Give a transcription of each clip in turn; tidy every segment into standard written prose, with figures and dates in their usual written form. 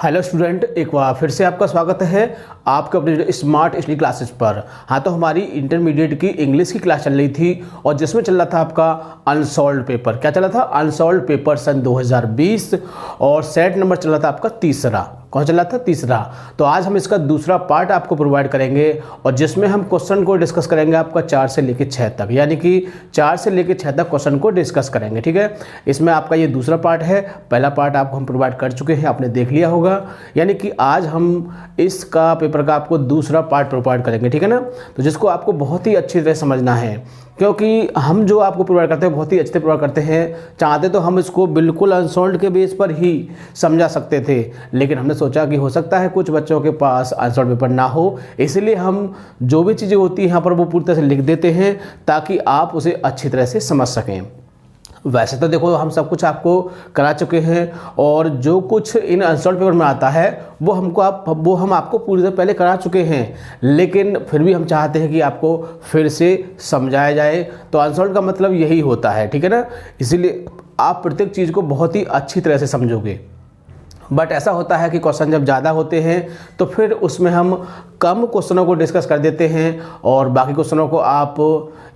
Hello student, एक बार फिर से आपका स्वागत है आपके अपने स्मार्ट स्टडी क्लासेस पर। हाँ, तो हमारी इंटरमीडिएट की इंग्लिश की क्लास चल रही थी और जिसमें चल रहा था आपका अनसॉल्व्ड पेपर। क्या चल रहा था? अनसॉल्व्ड पेपर सन 2020 और सेट नंबर चल रहा था आपका तीसरा। कौन चल रहा था? तीसरा। तो आज हम इसका दूसरा पार्ट आपको प्रोवाइड करेंगे और जिसमें हम क्वेश्चन को डिस्कस करेंगे आपका 4 से लेकर 6 तक, यानी कि 4 से लेकर 6 तक क्वेश्चन को डिस्कस करेंगे। ठीक है, इसमें आपका ये दूसरा पार्ट है। पहला पार्ट आपको हम प्रोवाइड कर चुके हैं, आपने देख लिया होगा। यानी कि आज हम इसका पेपर का आपको दूसरा पार्ट प्रोवाइड करेंगे। ठीक है ना, तो जिसको आपको बहुत ही अच्छी तरह समझना है, क्योंकि हम जो आपको प्रोवाइड करते हैं बहुत ही अच्छे से प्रोवाइड करते हैं। चाहते तो हम इसको बिल्कुल अनसॉल्व्ड के बेस पर ही समझा सकते थे, लेकिन हमने सोचा कि हो सकता है कुछ बच्चों के पास अनसॉल्व्ड पेपर ना हो, इसलिए हम जो भी चीज़ें होती हैं यहाँ पर वो पूरी तरह से लिख देते हैं ताकि आप उसे अच्छी तरह से समझ सकें। वैसे तो देखो, हम सब कुछ आपको करा चुके हैं और जो कुछ इन अनसॉल्व्ड पेपर में आता है वो हम आपको पूरी तरह पहले करा चुके हैं, लेकिन फिर भी हम चाहते हैं कि आपको फिर से समझाया जाए। तो अनसॉल्व्ड का मतलब यही होता है, ठीक है ना, इसीलिए आप प्रत्येक चीज़ को बहुत ही अच्छी तरह से समझोगे। बट ऐसा होता है कि क्वेश्चन जब ज़्यादा होते हैं तो फिर उसमें हम कम क्वेश्चनों को डिस्कस कर देते हैं और बाकी क्वेश्चनों को आप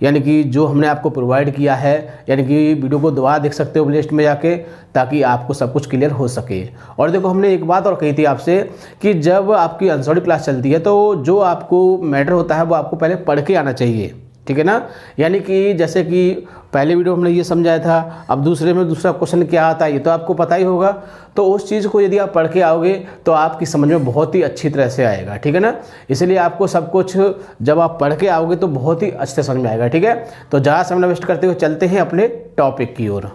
यानी कि जो हमने आपको प्रोवाइड किया है, यानी कि वीडियो को दोबारा देख सकते हो प्लेलिस्ट में जाके, ताकि आपको सब कुछ क्लियर हो सके। और देखो, हमने एक बात और कही थी आपसे कि जब आपकी अनसॉल्व्ड क्लास चलती है तो जो आपको मैटर होता है वो आपको पहले पढ़ के आना चाहिए। ठीक है ना, यानी कि जैसे कि पहले वीडियो हमने ये समझाया था, अब दूसरे में दूसरा क्वेश्चन क्या आता है ये तो आपको पता ही होगा। तो उस चीज़ को यदि आप पढ़ के आओगे तो आपकी समझ में बहुत ही अच्छी तरह से आएगा। ठीक है ना, इसलिए आपको सब कुछ जब आप पढ़ के आओगे तो बहुत ही अच्छे से समझ में आएगा। ठीक है, तो ज़्यादा समय वेस्ट करते हुए चलते हैं अपने टॉपिक की ओर।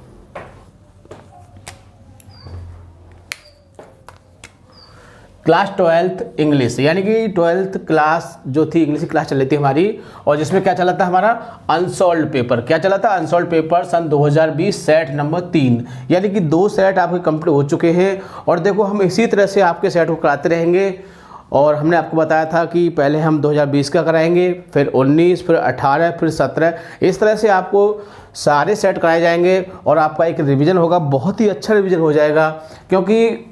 क्लास 12th इंग्लिश, यानी कि 12th क्लास जो थी इंग्लिश की क्लास चल रही थी हमारी, और जिसमें क्या चला था हमारा अनसॉल्व्ड पेपर। क्या चला था? अनसॉल्व्ड पेपर सन 2020 सेट नंबर 3, यानी कि 2 सेट आपके कंप्लीट हो चुके हैं। और देखो, हम इसी तरह से आपके सेट को कराते रहेंगे। और हमने आपको बताया था कि पहले हम 2020 का कराएंगे, फिर 19, फिर 18, फिर 17, इस तरह से आपको सारे सेट कराए जाएंगे और आपका एक रिविज़न होगा, बहुत ही अच्छा रिविज़न हो जाएगा। क्योंकि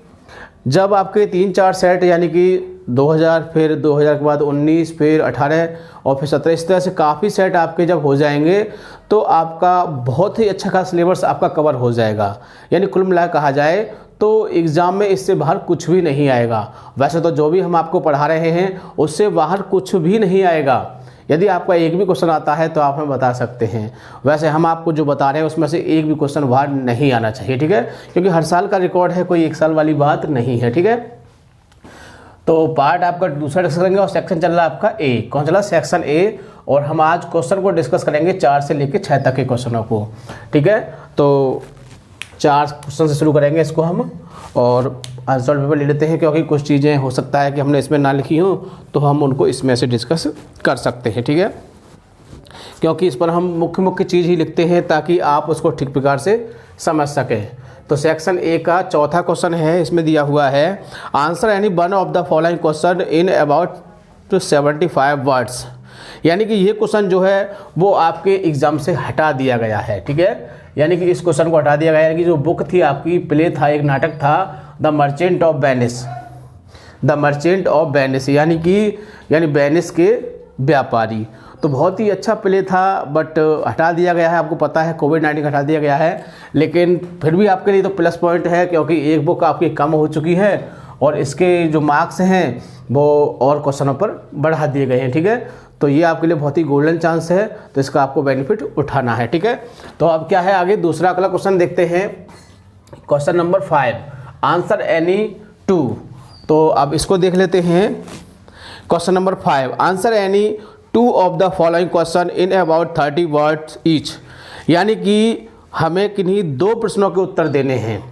जब आपके 3-4 सेट यानी कि 2000, फिर 2000 के बाद 19, फिर 18 और फिर 17, इस तरह से काफ़ी सेट आपके जब हो जाएंगे तो आपका बहुत ही अच्छा खासा सिलेबस आपका कवर हो जाएगा। यानी कुल मिला कहा जाए तो एग्ज़ाम में इससे बाहर कुछ भी नहीं आएगा। वैसे तो जो भी हम आपको पढ़ा रहे हैं उससे बाहर कुछ भी नहीं आएगा। यदि आपका एक भी क्वेश्चन आता है तो आप हमें बता सकते हैं। वैसे हम आपको जो बता रहे हैं उसमें से एक भी क्वेश्चन बाहर नहीं आना चाहिए। ठीक है, क्योंकि हर साल का रिकॉर्ड है, कोई एक साल वाली बात नहीं है। ठीक है, तो पार्ट आपका दूसरा डिस्कस करेंगे और सेक्शन चल रहा है आपका ए। कौन चला? Section A. और हम आज क्वेश्चन को डिस्कस करेंगे 4 से लेकर 6 तक के क्वेश्चनों को। ठीक है, तो 4 क्वेश्चन से शुरू करेंगे इसको हम, और अनसॉल्व्ड पेपर ले लेते हैं क्योंकि कुछ चीज़ें हो सकता है कि हमने इसमें ना लिखी हो तो हम उनको इसमें से डिस्कस कर सकते हैं। ठीक है, क्योंकि इस पर हम मुख्य चीज़ ही लिखते हैं ताकि आप उसको ठीक प्रकार से समझ सकें। तो सेक्शन ए का चौथा क्वेश्चन है, इसमें दिया हुआ है answer any one of the following question in about 75 words. यानी कि ये क्वेश्चन जो है वो आपके एग्जाम से हटा दिया गया है। ठीक है, यानी कि इस क्वेश्चन को हटा दिया गया है। यानी कि जो बुक थी आपकी, प्ले था, एक नाटक था the merchant of Venice, the merchant of Venice, यानी वेनिस के व्यापारी। तो बहुत ही अच्छा प्ले था, बट हटा दिया गया है। आपको पता है कोविड-19 हटा दिया गया है, लेकिन फिर भी आपके लिए तो प्लस पॉइंट है क्योंकि एक बुक आपकी कम हो चुकी है और इसके जो मार्क्स हैं वो और क्वेश्चनों पर बढ़ा दिए गए हैं। ठीक है, तो ये आपके लिए बहुत ही गोल्डन चांस है, तो इसका आपको बेनिफिट उठाना है। ठीक है, तो अब क्या है आगे दूसरा अगला क्वेश्चन देखते हैं। Question number 5, answer any 2। तो अब इसको देख लेते हैं। Question number 5, answer any 2 of the following question in about 30 words each. यानी कि हमें किन्हीं 2 प्रश्नों के उत्तर देने हैं।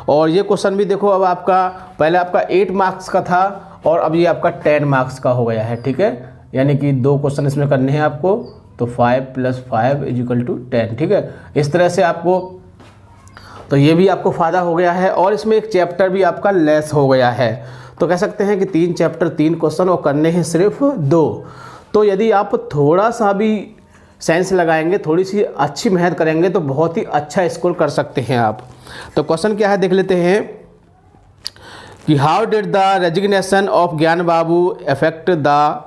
और ये क्वेश्चन भी देखो, अब आपका पहले आपका 8 मार्क्स का था और अब ये आपका 10 मार्क्स का हो गया है। ठीक है, यानी कि 2 क्वेश्चन इसमें करने हैं आपको, तो 5 + 5 = 10। ठीक है, इस तरह से आपको, तो ये भी आपको फ़ायदा हो गया है और इसमें एक चैप्टर भी आपका लेस हो गया है। तो कह सकते हैं कि 3 चैप्टर 3 क्वेश्चन और करने हैं सिर्फ 2। तो यदि आप थोड़ा सा भी सेंस लगाएंगे, थोड़ी सी अच्छी मेहनत करेंगे तो बहुत ही अच्छा स्कोर कर सकते हैं आप। तो क्वेश्चन क्या है देख लेते हैं। कि how did the resignation of ज्ञान बाबू अफेक्ट द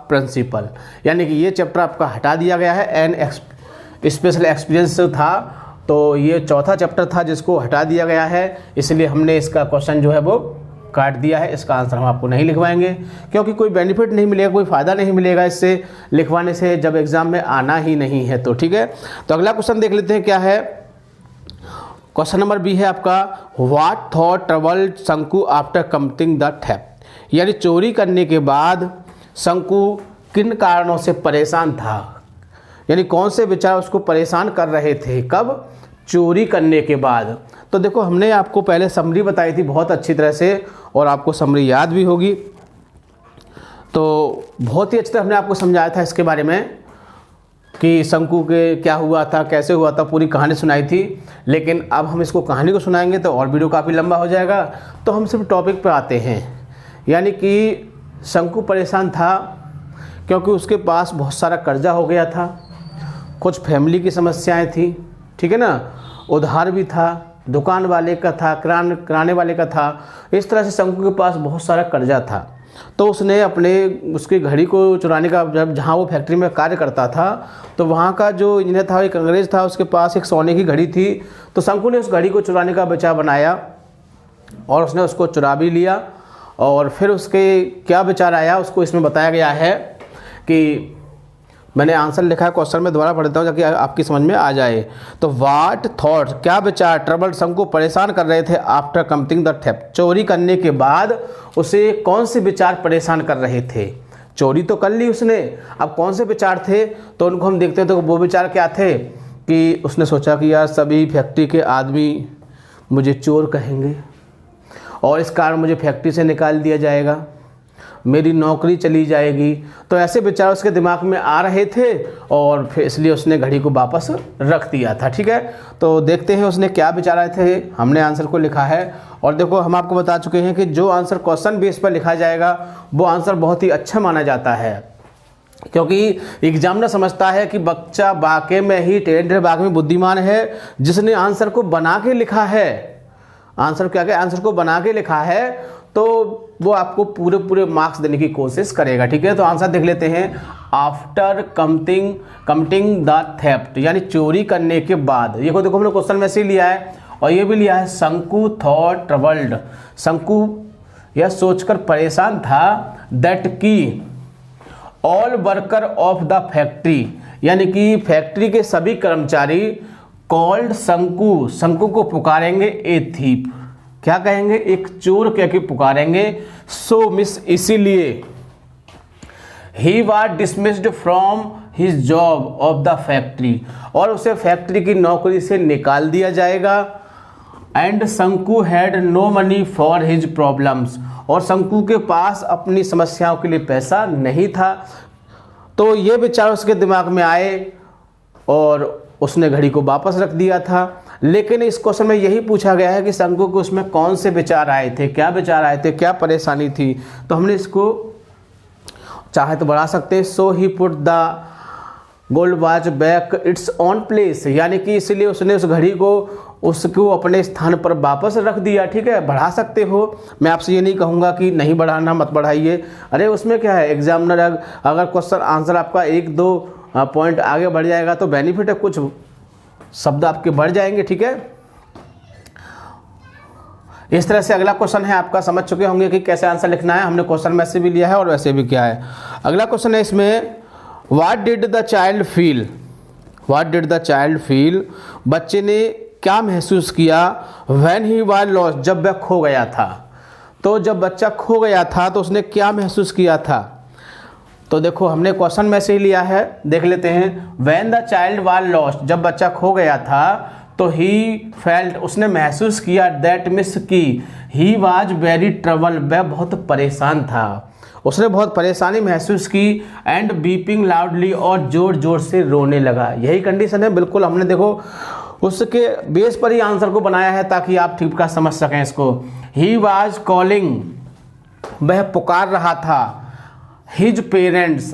प्रिंसिपल, यानी कि ये चैप्टर आपका हटा दिया गया है। एन स्पेशल एक्सपीरियंस था, तो ये चौथा चैप्टर था जिसको हटा दिया गया है, इसलिए हमने इसका क्वेश्चन जो है वो काट दिया है। इसका आंसर हम आपको नहीं लिखवाएंगे क्योंकि कोई बेनिफिट नहीं मिलेगा, कोई फ़ायदा नहीं मिलेगा इससे लिखवाने से, जब एग्ज़ाम में आना ही नहीं है। तो ठीक है, तो अगला क्वेश्चन देख लेते हैं क्या है। क्वेश्चन नंबर बी है आपका, व्हाट थॉट ट्रबल्ड शंकु आफ्टर कमिटिंग द थेफ्ट, यानी चोरी करने के बाद शंकु किन कारणों से परेशान था, यानी कौन से विचार उसको परेशान कर रहे थे, कब, चोरी करने के बाद। तो देखो हमने आपको पहले समरी बताई थी बहुत अच्छी तरह से, और आपको समरी याद भी होगी, तो बहुत ही अच्छी तरह हमने आपको समझाया था इसके बारे में कि शंकु के क्या हुआ था, कैसे हुआ था, पूरी कहानी सुनाई थी। लेकिन अब हम इसको कहानी को सुनाएंगे तो और वीडियो काफ़ी लंबा हो जाएगा, तो हम सिर्फ टॉपिक पर आते हैं। यानी कि शंकु परेशान था क्योंकि उसके पास बहुत सारा कर्जा हो गया था, कुछ फैमिली की समस्याएं थी, ठीक है ना, उधार भी था, दुकान वाले का था, किराने वाले का था। इस तरह से शंकु के पास बहुत सारा कर्जा था। तो उसने उसकी घड़ी को चुराने का, जब जहाँ वो फैक्ट्री में कार्य करता था तो वहाँ का जो इंजीनियर था, एक अंग्रेज़ था, उसके पास एक सोने की घड़ी थी। तो शंकु ने उस घड़ी को चुराने का विचार बनाया और उसने उसको चुरा भी लिया। और फिर उसके क्या विचार आया उसको इसमें बताया गया है कि मैंने आंसर लिखा है क्वेश्चन में, दोबारा पढ़ता हूँ ताकि आपकी समझ में आ जाए। तो व्हाट थॉट, क्या विचार, ट्रबल शंकु परेशान कर रहे थे आफ्टर कमिटिंग द थेफ्ट, चोरी करने के बाद उसे कौन से विचार परेशान कर रहे थे। चोरी तो कर ली उसने, अब कौन से विचार थे तो उनको हम देखते हैं। तो वो विचार क्या थे कि उसने सोचा कि यार सभी फैक्ट्री के आदमी मुझे चोर कहेंगे और इस कारण मुझे फैक्ट्री से निकाल दिया जाएगा, मेरी नौकरी चली जाएगी। तो ऐसे विचार उसके दिमाग में आ रहे थे और फिर इसलिए उसने घड़ी को वापस रख दिया था। ठीक है, तो देखते हैं उसने क्या विचार आए थे। हमने आंसर को लिखा है और देखो हम आपको बता चुके हैं कि जो आंसर क्वेश्चन बेस पर लिखा जाएगा वो आंसर बहुत ही अच्छा माना जाता है, क्योंकि एग्जामिनर समझता है कि बच्चा वाकई में ही टैलेंटेड, वाकई में बुद्धिमान है, जिसने आंसर को बना के लिखा है। आंसर क्या क्या, आंसर को बना के लिखा है तो वो आपको पूरे मार्क्स देने की कोशिश करेगा। ठीक है, तो आंसर देख लेते हैं। आफ्टर कमिटिंग द थेफ्ट, यानी चोरी करने के बाद। ये को देखो हमने क्वेश्चन में से लिया है और ये भी लिया है शंकु थॉट ट्रबल्ड, शंकु यह सोचकर परेशान था दैट की all worker of the factory, यानी कि फैक्ट्री के सभी कर्मचारी कॉल्ड शंकु को पुकारेंगे ए थीप, क्या कहेंगे, एक चोर कह के पुकारेंगे। सो मिस, इसीलिए he was dismissed from his job of the factory, और उसे फैक्ट्री की नौकरी से निकाल दिया जाएगा। And Shanku had no money for his problems, और शंकु के पास अपनी समस्याओं के लिए पैसा नहीं था। तो ये विचार उसके दिमाग में आए और उसने घड़ी को वापस रख दिया था। लेकिन इस क्वेश्चन में यही पूछा गया है कि शंकु को उसमें कौन से विचार आए थे, क्या विचार आए थे, क्या परेशानी थी। तो हमने इसको चाहे तो बढ़ा सकते हैं। So he put the gold watch back its on place, यानी कि इसलिए उसने उस घड़ी को उसको अपने स्थान पर वापस रख दिया। ठीक है, बढ़ा सकते हो, मैं आपसे ये नहीं कहूँगा कि नहीं बढ़ाना, मत बढ़ाइए। अरे उसमें क्या है, एग्जामिनर अगर क्वेश्चन आंसर आपका 1-2 पॉइंट आगे बढ़ जाएगा तो बेनिफिट है, कुछ शब्द आपके बढ़ जाएंगे। ठीक है, इस तरह से अगला क्वेश्चन है आपका, समझ चुके होंगे कि कैसे आंसर लिखना है। हमने क्वेश्चन में से भी लिया है और वैसे भी क्या है। अगला क्वेश्चन है इसमें, what did the child feel, what did the child feel, बच्चे ने क्या महसूस किया व्हेन ही वाज लॉस्ट, जब वह खो गया था। तो जब बच्चा खो गया था तो उसने क्या महसूस किया था। तो देखो हमने क्वेश्चन में से ही लिया है, देख लेते हैं। When the child was lost, जब बच्चा खो गया था तो ही फेल्ट, उसने महसूस किया, दैट मिस की ही वाज वेरी ट्रबल, वह बहुत परेशान था, उसने बहुत परेशानी महसूस की। एंड बीपिंग लाउडली, और जोर जोर से रोने लगा। यही कंडीशन है बिल्कुल, हमने देखो उसके बेस पर ही आंसर को बनाया है ताकि आप ठीक का समझ सकें इसको। ही वाज कॉलिंग, वह पुकार रहा था, हिज पेरेंट्स,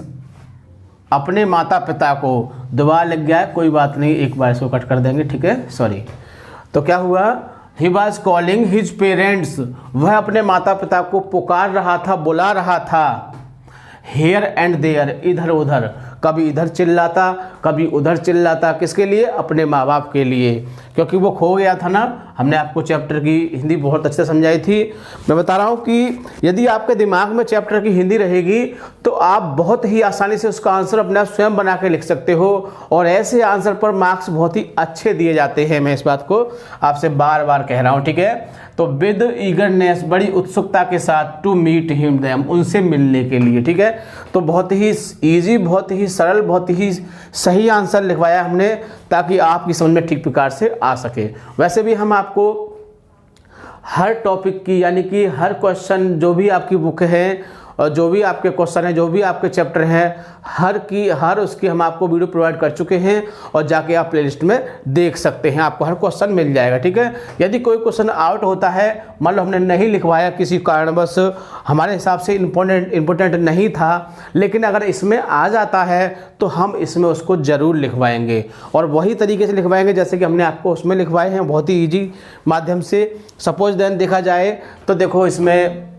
अपने माता पिता को। दबा लग गया है, कोई बात नहीं, एक बार इसको कट कर देंगे, ठीक है, सॉरी। तो क्या हुआ, he was calling his parents, वह अपने माता पिता को पुकार रहा था, बुला रहा था। हेयर एंड देयर, इधर उधर, कभी इधर चिल्लाता कभी उधर चिल्लाता, किसके लिए? अपने माँ बाप के लिए, क्योंकि वो खो गया था ना। हमने आपको चैप्टर की हिंदी बहुत अच्छे से समझाई थी। मैं बता रहा हूँ कि यदि आपके दिमाग में चैप्टर की हिंदी रहेगी तो आप बहुत ही आसानी से उसका आंसर अपने आप स्वयं बना के लिख सकते हो, और ऐसे आंसर पर मार्क्स बहुत ही अच्छे दिए जाते हैं। मैं इस बात को आपसे बार बार कह रहा हूँ, ठीक है। तो विद ईगरनेस, बड़ी उत्सुकता के साथ, टू मीट हिम देम, उनसे मिलने के लिए, ठीक है। तो बहुत ही ईजी, बहुत ही सरल, बहुत ही सही आंसर लिखवाया हमने, ताकि आपकी समझ में ठीक प्रकार से आ सके। वैसे भी हम आपको हर टॉपिक की, यानी कि हर क्वेश्चन जो भी आपकी बुक है और जो भी आपके क्वेश्चन है, जो भी आपके चैप्टर हैं, हर उसकी हम आपको वीडियो प्रोवाइड कर चुके हैं, और जाके आप प्लेलिस्ट में देख सकते हैं, आपको हर क्वेश्चन मिल जाएगा, ठीक है। यदि कोई क्वेश्चन आउट होता है, मान लो हमने नहीं लिखवाया किसी कारणवश, हमारे हिसाब से इम्पोर्टेंट नहीं था, लेकिन अगर इसमें आ जाता है तो हम इसमें उसको ज़रूर लिखवाएंगे, और वही तरीके से लिखवाएंगे जैसे कि हमने आपको उसमें लिखवाए हैं, बहुत ही ईजी माध्यम से। सपोज देन देखा जाए तो देखो, इसमें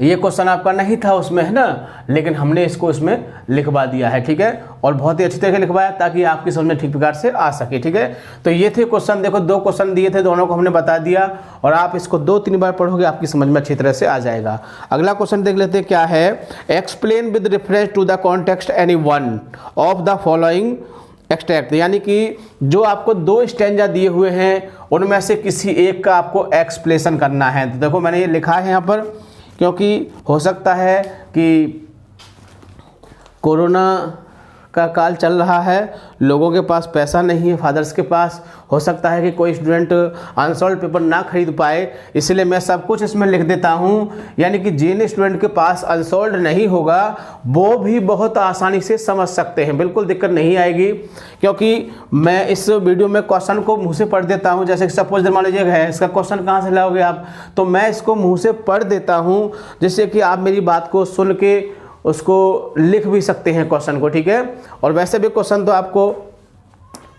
ये क्वेश्चन आपका नहीं था उसमें, है ना, लेकिन हमने इसको इसमें लिखवा दिया है, ठीक है, और बहुत ही अच्छी तरह से लिखवाया ताकि आपकी समझ में ठीक प्रकार से आ सके, ठीक है। तो ये थे क्वेश्चन, देखो 2 क्वेश्चन दिए थे, दोनों को हमने बता दिया, और आप इसको 2-3 बार पढ़ोगे, आपकी समझ में अच्छी तरह से आ जाएगा। अगला क्वेश्चन देख लेते हैं, क्या है? Explain with reference to the context any one of the following extract, यानी कि जो आपको 2 स्टैंजा दिए हुए हैं, उनमें से किसी एक का आपको एक्सप्लेनेशन करना है। तो देखो मैंने ये लिखा है यहाँ पर, क्योंकि हो सकता है कि कोरोना का काल चल रहा है, लोगों के पास पैसा नहीं है, फादर्स के पास, हो सकता है कि कोई स्टूडेंट अनसॉल्व पेपर ना खरीद पाए, इसलिए मैं सब कुछ इसमें लिख देता हूं। यानी कि जिन स्टूडेंट के पास अनसॉल्व नहीं होगा वो भी बहुत आसानी से समझ सकते हैं, बिल्कुल दिक्कत नहीं आएगी, क्योंकि मैं इस वीडियो में क्वेश्चन को मुँह से पढ़ देता हूँ। जैसे सपोज मान लीजिए है, इसका क्वेश्चन कहाँ से लाओगे आप, तो मैं इसको मुँह से पढ़ देता हूँ, जिससे कि आप मेरी बात को सुन के उसको लिख भी सकते हैं क्वेश्चन को, ठीक है। और वैसे भी क्वेश्चन तो आपको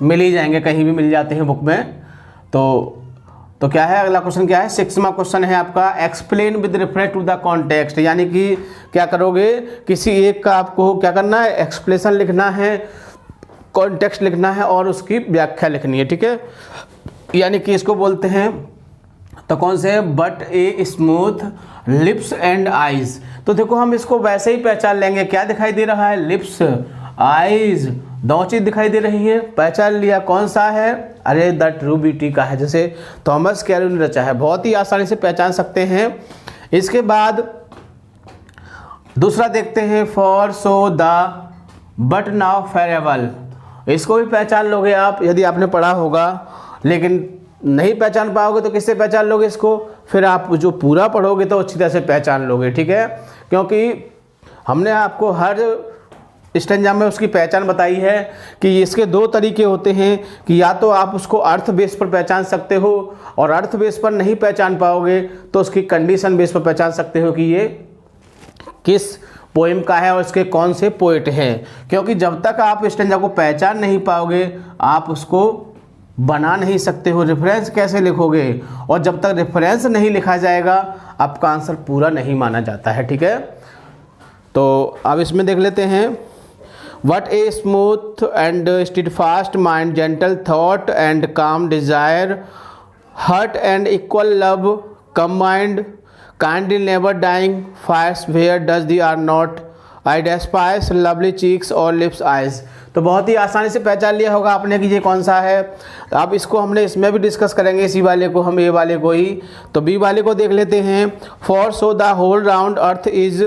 मिल ही जाएंगे, कहीं भी मिल जाते हैं बुक में। तो क्या है अगला क्वेश्चन, क्या है? 6वां क्वेश्चन है आपका, explain with reference to the context, यानी कि क्या करोगे, किसी एक का आपको क्या करना है, एक्सप्लेनेशन लिखना है, कॉन्टेक्स्ट लिखना है, और उसकी व्याख्या लिखनी है, ठीक है। यानी कि इसको बोलते हैं, तो कौन से? But a smooth lips and eyes. तो देखो हम इसको वैसे ही पहचान लेंगे, क्या दिखाई दे रहा है? लिप्स, आईज, 2 चीज दिखाई दे रही है, पहचान लिया। कौन सा है? अरे द ट्रू ब्यूटी का है, जैसे थॉमस कैरो ने रचा है, बहुत ही आसानी से पहचान सकते हैं। इसके बाद दूसरा देखते हैं, for so the but now farewell, इसको भी पहचान लोगे आप यदि आपने पढ़ा होगा, लेकिन नहीं पहचान पाओगे तो किससे पहचान लोगे इसको? फिर आप जो पूरा पढ़ोगे तो अच्छी तरह से पहचान लोगे, ठीक है, क्योंकि हमने आपको हर स्टेंजा में उसकी पहचान बताई है कि इसके 2 तरीके होते हैं, कि या तो आप उसको अर्थ बेस पर पहचान सकते हो, और अर्थ बेस पर नहीं पहचान पाओगे तो उसकी कंडीशन बेस पर पहचान सकते हो कि ये किस पोएम का है और इसके कौन से पोएट हैं। क्योंकि जब तक आप स्टेंजा को पहचान नहीं पाओगे आप उसको बना नहीं सकते हो, रेफरेंस कैसे लिखोगे, और जब तक रेफरेंस नहीं लिखा जाएगा आपका आंसर पूरा नहीं माना जाता है, ठीक है। तो अब इसमें देख लेते हैं, what a smooth and steadfast mind, gentle thought and calm desire, heart and equal love combined, kindly never dying fires, where does the are not, I despise lovely cheeks और लिप्स आइज। तो बहुत ही आसानी से पहचान लिया होगा आपने कि ये कौन सा है। अब इसको हमने इसमें भी डिस्कस करेंगे, इसी वाले को, हम ए वाले को ही। तो बी वाले को देख लेते हैं, for so the whole round earth is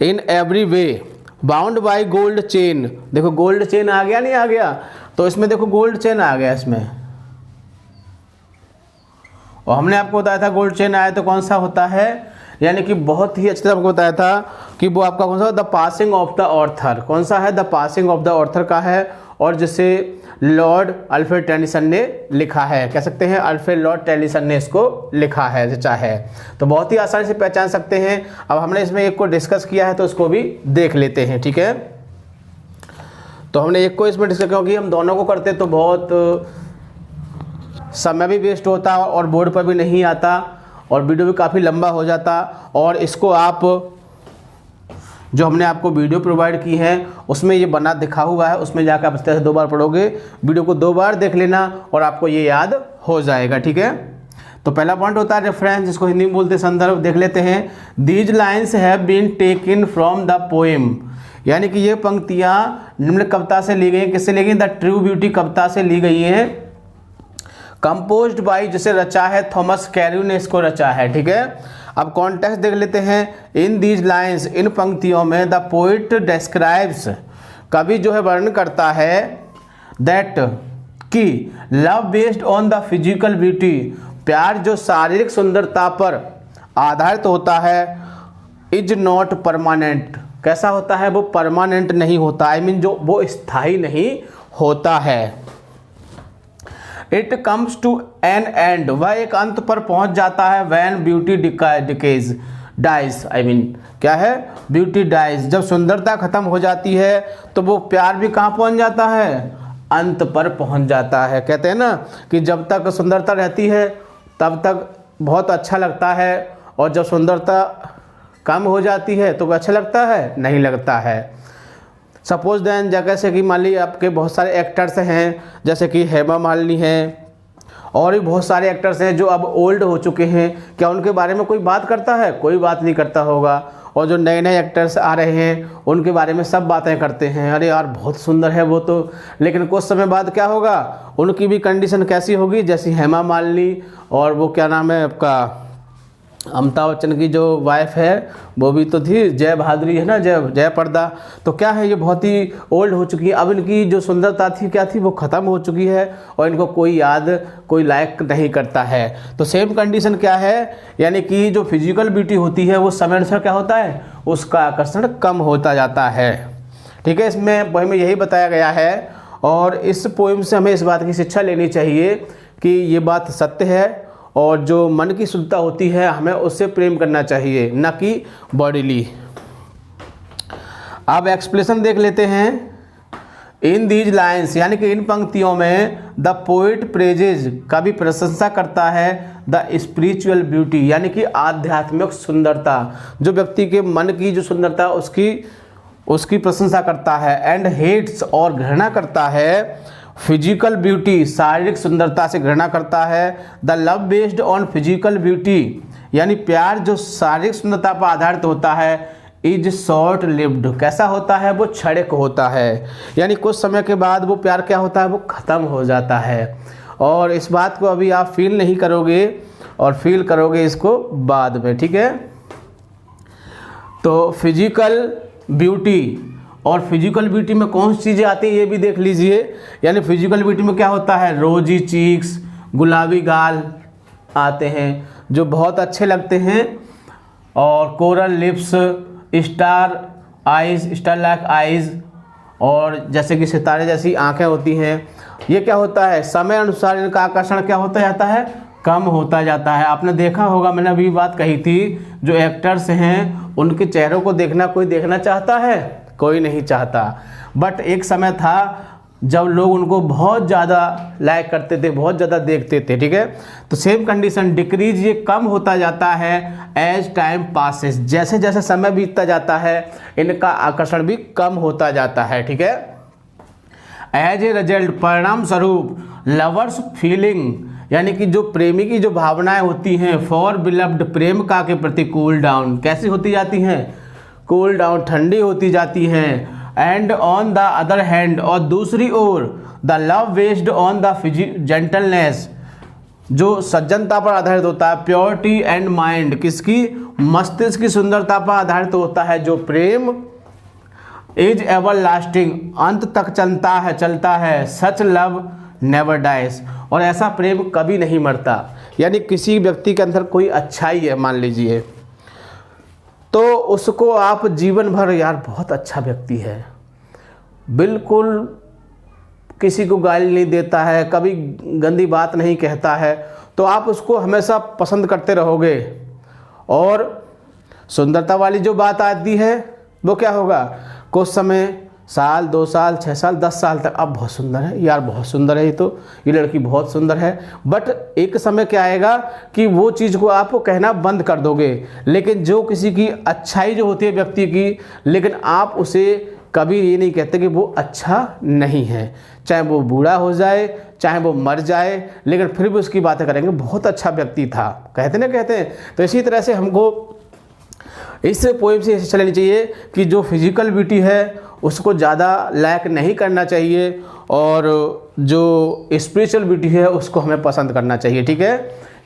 in every way bound by gold chain. देखो गोल्ड चेन आ गया, नहीं आ गया? तो इसमें देखो गोल्ड चेन आ गया इसमें, और हमने आपको बताया था गोल्ड चेन आया तो कौन सा होता है, यानी कि बहुत ही अच्छी तरह आपको बताया था कि वो आपका कौन सा, the passing of the Arthur. कौन सा है? The passing of the Arthur का है, और जिसे लॉर्ड अल्फ्रेड टेनिसन ने लिखा है, कह सकते हैं अल्फ्रेड लॉर्ड टेनिसन ने इसको लिखा है, रचा है। तो बहुत ही आसानी से पहचान सकते हैं। अब हमने इसमें एक को डिस्कस किया है तो उसको भी देख लेते हैं, ठीक है। तो हमने एक को इसमें डिस्कस, क्योंकि हम दोनों को करते तो बहुत समय भी वेस्ट होता और बोर्ड पर भी नहीं आता और वीडियो भी काफ़ी लंबा हो जाता। और इसको आप जो हमने आपको वीडियो प्रोवाइड की है उसमें ये बना दिखा हुआ है, उसमें जाकर आप इस तरह से 2 बार पढ़ोगे, वीडियो को 2 बार देख लेना और आपको ये याद हो जाएगा। ठीक है, तो पहला पॉइंट होता है रेफरेंस, जिसको हिंदी में बोलते हैं संदर्भ। देख लेते हैं, these lines have been taken from the poem, यानी कि ये पंक्तियाँ निम्न कविता से ली गई। किससे ली गई? द ट्रू ब्यूटी कविता से ली गई है। कंपोज्ड बाई, जिसे रचा है थॉमस कैर्यू ने इसको रचा है। ठीक है, अब कॉन्टेक्स्ट देख लेते हैं। इन दीज लाइन्स, इन पंक्तियों में द पोइट डिस्क्राइब्स, कवि जो है वर्णन करता है दैट कि love based on the physical beauty, प्यार जो शारीरिक सुंदरता पर आधारित होता है, इज नॉट परमानेंट। कैसा होता है? वो परमानेंट नहीं होता, आई मीन जो वो स्थायी नहीं होता है। It comes to an end, वह एक अंत पर पहुंच जाता है। When beauty decays dies, I mean क्या है? ब्यूटी डाइज, जब सुंदरता खत्म हो जाती है तो वो प्यार भी कहाँ पहुंच जाता है? अंत पर पहुंच जाता है। कहते हैं ना कि जब तक सुंदरता रहती है तब तक बहुत अच्छा लगता है, और जब सुंदरता कम हो जाती है तो अच्छा लगता है? नहीं लगता है। सपोज देन, जैसे कि मान लीजिए आपके बहुत सारे एक्टर्स हैं, जैसे कि हेमा मालिनी हैं और भी बहुत सारे एक्टर्स हैं जो अब ओल्ड हो चुके हैं। क्या उनके बारे में कोई बात करता है? कोई बात नहीं करता होगा। और जो नए नए एक्टर्स आ रहे हैं उनके बारे में सब बातें करते हैं, अरे यार बहुत सुंदर है वो तो। लेकिन कुछ समय बाद क्या होगा? उनकी भी कंडीशन कैसी होगी? जैसी हेमा मालिनी और वो क्या नाम है आपका, अमिताभ बच्चन की जो वाइफ है वो भी तो थी, जय बहादुरी है ना, जय पर्दा। तो क्या है, ये बहुत ही ओल्ड हो चुकी है। अब इनकी जो सुंदरता थी क्या थी? वो ख़त्म हो चुकी है और इनको कोई याद, कोई लायक नहीं करता है। तो सेम कंडीशन क्या है, यानी कि जो फिजिकल ब्यूटी होती है वो समय अनुसार क्या होता है? उसका आकर्षण कम होता जाता है। ठीक है, इसमें पोएम में यही बताया गया है। और इस पोएम से हमें इस बात की शिक्षा लेनी चाहिए कि ये बात सत्य है, और जो मन की शुद्धता होती है हमें उससे प्रेम करना चाहिए, न कि बॉडीली। अब एक्सप्लेनेशन देख लेते हैं। इन दीज लाइन्स, यानी कि इन पंक्तियों में द पोइट प्रेजेज, कवि प्रशंसा करता है द स्पिरिचुअल ब्यूटी, यानी कि आध्यात्मिक सुंदरता, जो व्यक्ति के मन की जो सुंदरता उसकी प्रशंसा करता है। एंड हेट्स, और घृणा करता है फिजिकल ब्यूटी, शारीरिक सुंदरता से घृणा करता है। The love based on physical beauty, यानी प्यार जो शारीरिक सुंदरता पर आधारित होता है, इज शॉर्ट लिव्ड, कैसा होता है? वो क्षणिक होता है, यानी कुछ समय के बाद वो प्यार क्या होता है? वो ख़त्म हो जाता है। और इस बात को अभी आप फील नहीं करोगे और फील करोगे इसको बाद में। ठीक है, तो फिजिकल ब्यूटी, और फिजिकल ब्यूटी में कौन सी चीज़ें आती हैं ये भी देख लीजिए। यानी फिजिकल ब्यूटी में क्या होता है? रोजी चीक्स, गुलाबी गाल आते हैं जो बहुत अच्छे लगते हैं, और coral lips, star eyes, star like eyes, और जैसे कि सितारे जैसी आंखें होती हैं। ये क्या होता है? समय अनुसार इनका आकर्षण क्या होता जाता है? कम होता जाता है। आपने देखा होगा, मैंने अभी बात कही थी, जो एक्टर्स हैं उनके चेहरों को देखना कोई देखना चाहता है? कोई नहीं चाहता। बट एक समय था जब लोग उनको बहुत ज़्यादा लाइक करते थे, बहुत ज़्यादा देखते थे। ठीक है, तो सेम कंडीशन डिक्रीज, ये कम होता जाता है एज टाइम पासेस, जैसे जैसे समय बीतता जाता है इनका आकर्षण भी कम होता जाता है। ठीक है, एज ए रिजल्ट, परिणाम स्वरूप, लवर्स फीलिंग, यानी कि जो प्रेमी की जो भावनाएं होती हैं फॉर बिलव्ड, प्रेमिका के प्रति, कूल डाउन, कैसी होती जाती हैं? कूल डाउन, ठंडी होती जाती हैं। And on the other hand, और दूसरी ओर, the love based on the gentleness, जो सज्जनता पर आधारित होता है। प्योरिटी एंड माइंड, किसकी? मस्तिष्क की सुंदरता पर आधारित होता है जो प्रेम। इज एवर लास्टिंग, अंत तक चलता है। सच लव नेवर डाइज, और ऐसा प्रेम कभी नहीं मरता। यानी किसी व्यक्ति के अंदर कोई अच्छाई है मान लीजिए, तो उसको आप जीवन भर, यार बहुत अच्छा व्यक्ति है, बिल्कुल किसी को गाली नहीं देता है, कभी गंदी बात नहीं कहता है, तो आप उसको हमेशा पसंद करते रहोगे। और सुंदरता वाली जो बात आती है वो क्या होगा? कुछ समय साल, 2 साल, 6 साल, 10 साल तक अब बहुत सुंदर है यार, बहुत सुंदर है ये लड़की बहुत सुंदर है। बट एक समय क्या आएगा कि वो चीज़ को आप कहना बंद कर दोगे। लेकिन जो किसी की अच्छाई जो होती है व्यक्ति की, लेकिन आप उसे कभी ये नहीं कहते कि वो अच्छा नहीं है, चाहे वो बूढ़ा हो जाए, चाहे वो मर जाए, लेकिन फिर भी उसकी बातें करेंगे बहुत अच्छा व्यक्ति था, कहते हैं। तो इसी तरह से हमको इस पोएम से ऐसे चलनी चाहिए कि जो फिजिकल ब्यूटी है उसको ज़्यादा लैक नहीं करना चाहिए, और जो स्पिरिचुअल ब्यूटी है उसको हमें पसंद करना चाहिए, ठीक है।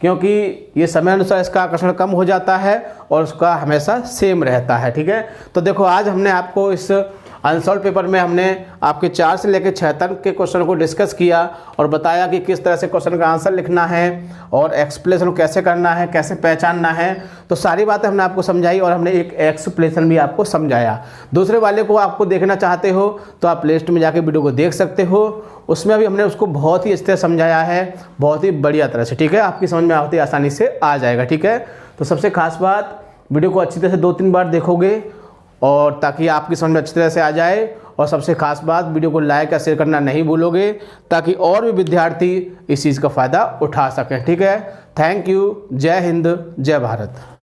क्योंकि ये समय अनुसार इसका आकर्षण कम हो जाता है और उसका हमेशा सेम रहता है, ठीक है। तो देखो आज हमने आपको इस अनसॉल्व पेपर में हमने आपके 4 से लेकर 6 तक के क्वेश्चन को डिस्कस किया और बताया कि किस तरह से क्वेश्चन का आंसर लिखना है और एक्सप्लेनेशन कैसे करना है, कैसे पहचानना है। तो सारी बातें हमने आपको समझाई और हमने एक एक्सप्लेनेशन भी आपको समझाया। दूसरे वाले को आपको देखना चाहते हो तो आप प्ले लिस्ट में जाके वीडियो को देख सकते हो, उसमें भी हमने उसको बहुत ही अच्छे से समझाया है, बहुत ही बढ़िया तरह से, ठीक है। आपकी समझ में बहुत ही आसानी से आ जाएगा, ठीक है। तो सबसे खास बात, वीडियो को अच्छी तरह से 2-3 बार देखोगे और ताकि आपकी समझ में अच्छी तरह से आ जाए। और सबसे खास बात, वीडियो को लाइक या शेयर करना नहीं भूलोगे ताकि और भी विद्यार्थी इस चीज़ का फ़ायदा उठा सकें, ठीक है। Thank you. जय हिंद, जय भारत।